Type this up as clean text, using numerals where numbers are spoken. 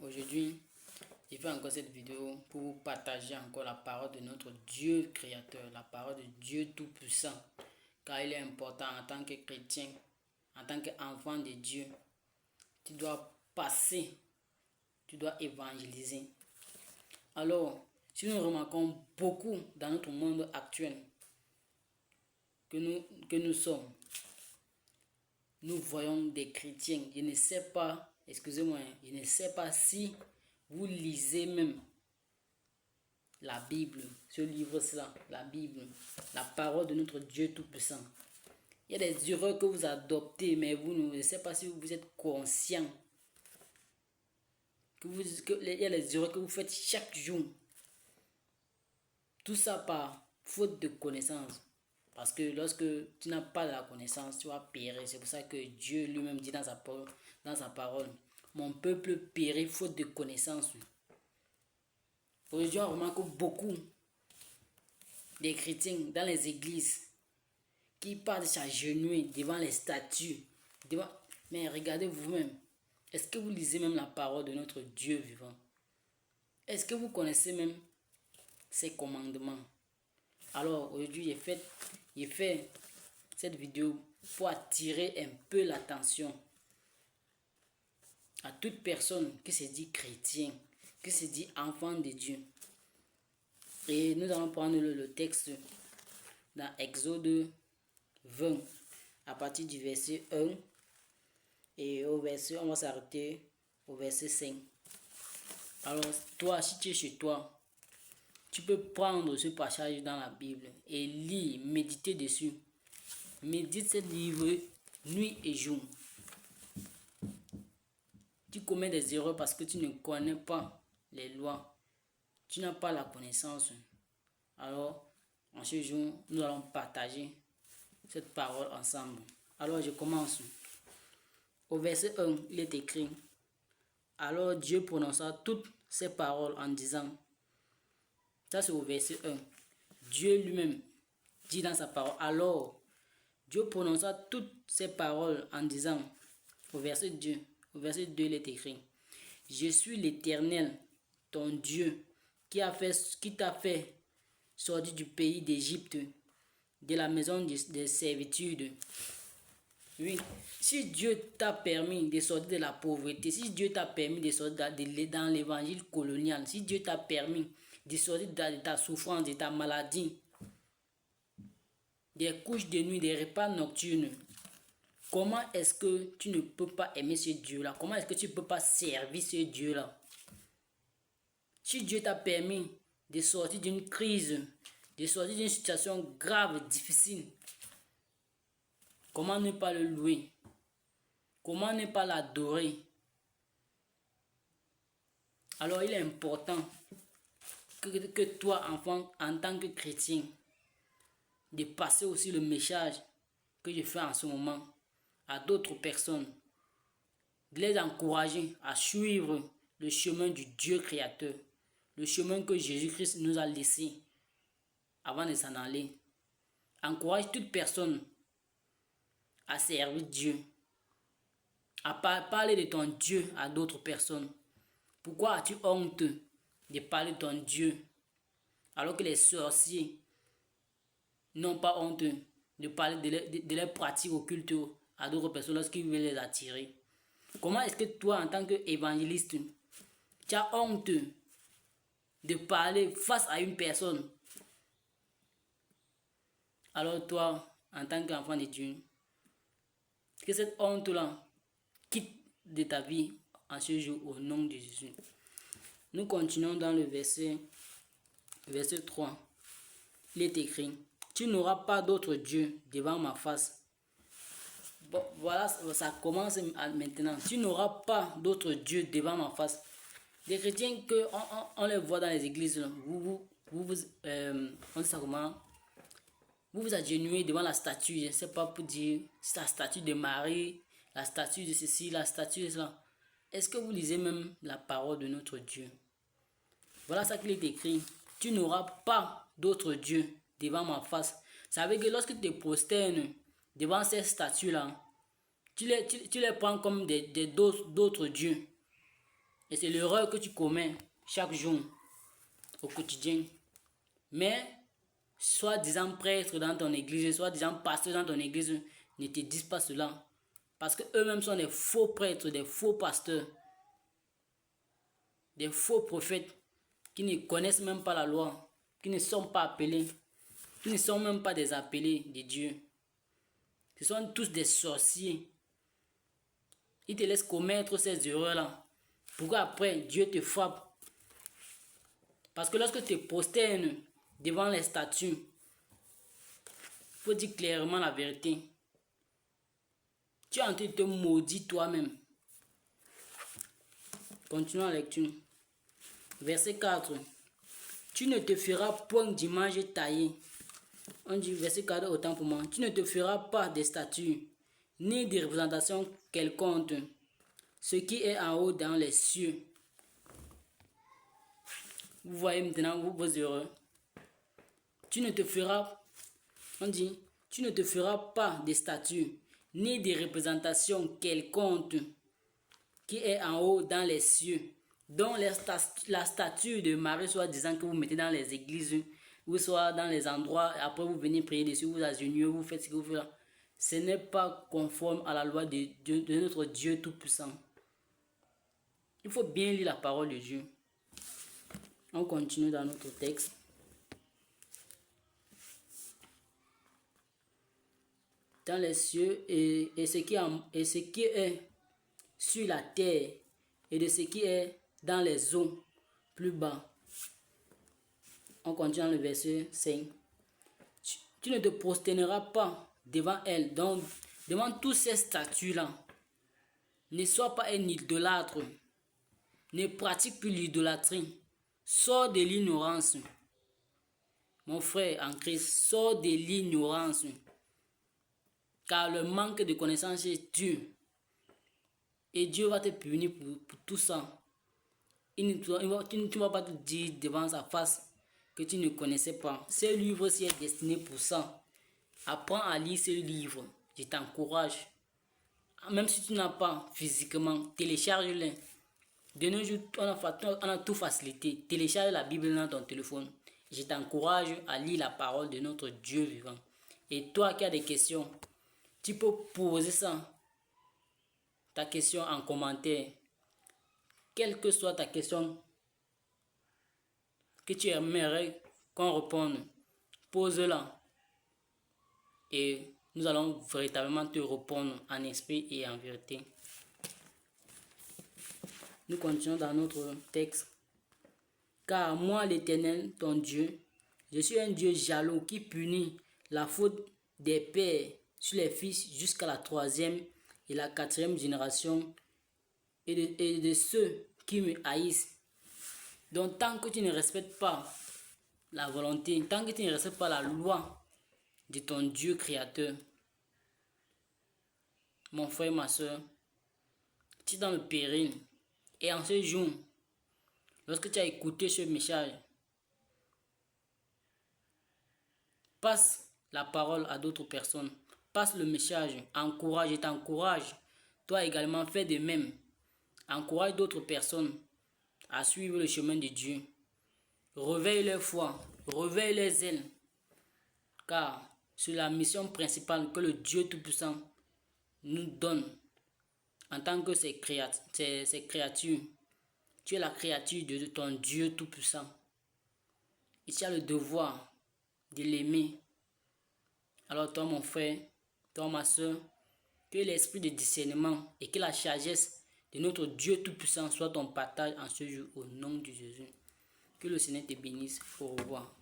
Aujourd'hui, je fais encore cette vidéo pour vous partager encore la parole de notre Dieu créateur, la parole de Dieu tout-puissant, car il est important en tant que chrétien, en tant qu'enfant de Dieu, tu dois passer, tu dois évangéliser. Alors, si nous remarquons beaucoup dans notre monde actuel que nous sommes, nous voyons des chrétiens. Je ne sais pas, excusez-moi, je ne sais pas si vous lisez même la Bible, ce livre-là, la Bible, la parole de notre Dieu Tout-Puissant. Il y a des erreurs que vous adoptez, mais vous ne sais pas si vous êtes conscient il y a des erreurs que vous faites chaque jour. Tout ça par faute de connaissance. Parce que lorsque tu n'as pas la connaissance, tu vas périr. C'est pour ça que Dieu lui-même dit dans sa parole, mon peuple périt faute de connaissance. Aujourd'hui, on remarque beaucoup des chrétiens dans les églises qui partent de s'agenouiller devant les statues. Mais regardez vous-même. Est-ce que vous lisez même la parole de notre Dieu vivant? Est-ce que vous connaissez même ses commandements? Alors aujourd'hui, j'ai fait cette vidéo pour attirer un peu l'attention à toute personne qui se dit chrétien, qui se dit enfant de Dieu. Et nous allons prendre le texte dans Exode 20, à partir du verset 1. Et on va s'arrêter au verset 5. Alors, toi, si tu es chez toi, tu peux prendre ce passage dans la Bible et lire, méditer dessus. Médite ce livre nuit et jour. Tu commets des erreurs parce que tu ne connais pas les lois. Tu n'as pas la connaissance. Alors, en ce jour, nous allons partager cette parole ensemble. Alors, je commence. Au verset 1, il est écrit: alors Dieu prononça toutes ces paroles en disant, ça c'est au verset 1, Dieu lui-même dit dans sa parole, alors Dieu prononça toutes ces paroles en disant, au verset 2, il est écrit, je suis l'Éternel, ton Dieu, qui t'a fait sortir du pays d'Égypte, de la maison de servitude. Oui, si Dieu t'a permis de sortir de la pauvreté, si Dieu t'a permis de sortir dans l'évangile colonial, si Dieu t'a permis de sortir de ta souffrance, de ta maladie, des couches de nuit, des repas nocturnes, comment est-ce que tu ne peux pas aimer ce Dieu-là? Comment est-ce que tu ne peux pas servir ce Dieu-là? Si Dieu t'a permis de sortir d'une crise, de sortir d'une situation grave, difficile, comment ne pas le louer? Comment ne pas l'adorer? Alors il est important que toi, enfant, en tant que chrétien, de passer aussi le message que je fais en ce moment à d'autres personnes, de les encourager à suivre le chemin du Dieu créateur, le chemin que Jésus-Christ nous a laissé avant de s'en aller. Encourage toute personne à servir Dieu, à parler de ton Dieu à d'autres personnes. Pourquoi as-tu honte de parler de ton Dieu alors que les sorciers n'ont pas honte de parler de leurs pratiques occultes à d'autres personnes lorsqu'ils veulent les attirer? Comment est-ce que toi, en tant qu'évangéliste, tu as honte de parler face à une personne? Alors toi, en tant qu'enfant de Dieu, que cette honte-là quitte de ta vie en ce jour au nom de Jésus. Nous continuons dans le verset 3. Il est écrit, tu n'auras pas d'autre Dieu devant ma face. Bon, voilà, ça commence maintenant. Tu n'auras pas d'autre Dieu devant ma face. Les chrétiens que on les voit dans les églises, on dit ça comment? Vous vous agenouillez devant la statue, je ne sais pas pour dire, c'est la statue de Marie, la statue de ceci, la statue de cela. Est-ce que vous lisez même la parole de notre Dieu? Voilà ça qu'il est écrit. Tu n'auras pas d'autre Dieu devant ma face. Ça veut dire que lorsque tu te prosternes devant ces statues-là, tu les prends comme d'autres dieux. Et c'est l'erreur que tu commets chaque jour, au quotidien. Mais, soi-disant prêtre dans ton église, soi-disant pasteur dans ton église, ne te disent pas cela. Parce qu'eux-mêmes sont des faux prêtres, des faux pasteurs, des faux prophètes qui ne connaissent même pas la loi, qui ne sont pas appelés, qui ne sont même pas des appelés de Dieu. Ce sont tous des sorciers. Ils te laissent commettre ces erreurs-là. Pourquoi après Dieu te frappe? Parce que lorsque tu te prosternes devant les statues, il faut dire clairement la vérité. Tu es en train de te maudire toi-même. Continuons la lecture. Verset 4. Tu ne te feras point d'image taillée. On dit verset 4 autant pour moi. Tu ne te feras pas de statues, ni de représentation quelconque, ce qui est en haut dans les cieux. Vous voyez maintenant vos erreurs. Tu ne te feras, on dit, tu ne te feras pas de statues, ni de représentation quelconque, qui est en haut dans les cieux, dont la statue de Marie, soit disant que vous mettez dans les églises, ou soit dans les endroits, après vous venez prier dessus, vous agenouillez, vous faites ce que vous faites là. Ce n'est pas conforme à la loi de notre Dieu Tout-Puissant. Il faut bien lire la parole de Dieu. On continue dans notre texte. Dans les cieux et ce qui est sur la terre et de ce qui est dans les eaux plus bas. On continue dans le verset 5. Tu ne te prosterneras pas devant elle, donc devant tous ces statues-là. Ne sois pas un idolâtre. Ne pratique plus l'idolâtrie. Sors de l'ignorance. Mon frère en Christ, sors de l'ignorance. Car le manque de connaissance est dur. Et Dieu va te punir pour tout ça. Tu ne vas pas te dire devant sa face que tu ne connaissais pas. Ce livre-ci est destiné pour ça. Apprends à lire ce livre. Je t'encourage. Même si tu n'as pas physiquement, télécharge-le. De nos jours, on a tout facilité. Télécharge la Bible dans ton téléphone. Je t'encourage à lire la parole de notre Dieu vivant. Et toi qui as des questions, tu peux poser ça, ta question en commentaire. Quelle que soit ta question que tu aimerais qu'on réponde, pose-la. Et nous allons véritablement te répondre en esprit et en vérité. Nous continuons dans notre texte. Car moi, l'Éternel, ton Dieu, je suis un Dieu jaloux qui punit la faute des pères sur les fils jusqu'à la 3e et la 4e génération et de ceux qui me haïssent. Donc tant que tu ne respectes pas la volonté, tant que tu ne respectes pas la loi de ton Dieu créateur, mon frère, ma soeur, tu es dans le péril. Et en ce jour, lorsque tu as écouté ce message, passe la parole à d'autres personnes. Passe le message, encourage et t'encourage. Toi également, fais de même. Encourage d'autres personnes à suivre le chemin de Dieu. Réveille leur foi, réveille leurs ailes. Car c'est la mission principale que le Dieu Tout-Puissant nous donne en tant que ses créatures. Tu es la créature de ton Dieu Tout-Puissant. Et tu as le devoir de l'aimer. Alors toi mon frère, toi ma soeur, que l'esprit de discernement et que la sagesse de notre Dieu Tout-Puissant soit ton partage en ce jour au nom de Jésus. Que le Seigneur te bénisse. Au revoir.